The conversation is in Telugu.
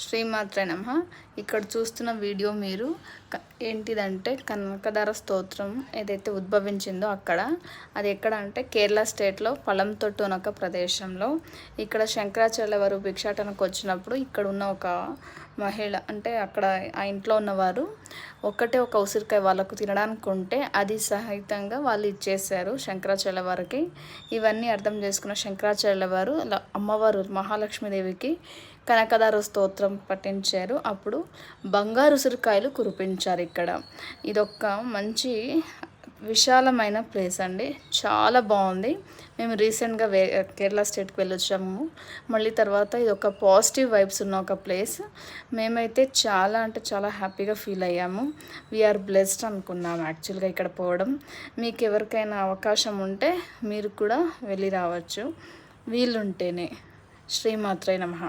శ్రీమాత్రే నమః. ఇక్కడ చూస్తున్న వీడియో మీరు ఏంటిదంటే కనకదార స్తోత్రం ఏదైతే ఉద్భవించిందో అక్కడ అది ఎక్కడ అంటే కేరళ స్టేట్లో పలంతొట్టు అనే ఒక ప్రదేశంలో ఇక్కడ శంకరాచార్యుల వారు భిక్షాటనకు వచ్చినప్పుడు ఇక్కడ ఉన్న ఒక మహిళ అంటే అక్కడ ఆ ఇంట్లో ఉన్నవారు ఒక ఉసిరికాయ వాళ్ళకు తినడానికి ఉంటే అది సహితంగా వాళ్ళు ఇచ్చేసారు శంకరాచార్యుల వారికి. ఇవన్నీ అర్థం చేసుకున్న శంకరాచార్యుల వారు అమ్మవారు మహాలక్ష్మీదేవికి కనకదార స్తోత్రం పఠించారు. అప్పుడు బంగారు ఉసిరికాయలు కురిపించారు. ఇక్కడ ఇదొక మంచి విశాలమైన ప్లేస్ అండి, చాలా బాగుంది. మేము రీసెంట్గా కేరళ స్టేట్కి వెళ్ళొచ్చాము. మళ్ళీ తర్వాత ఇది ఒక పాజిటివ్ వైబ్స్ ఉన్న ఒక ప్లేస్. మేమైతే చాలా అంటే చాలా హ్యాపీగా ఫీల్ అయ్యాము. వీఆర్ బ్లెస్డ్ అనుకున్నాము యాక్చువల్గా ఇక్కడ పోవడం. మీకు ఎవరికైనా అవకాశం ఉంటే మీరు కూడా వెళ్ళి రావచ్చు వీలుంటేనే. శ్రీమాత్రే నమః.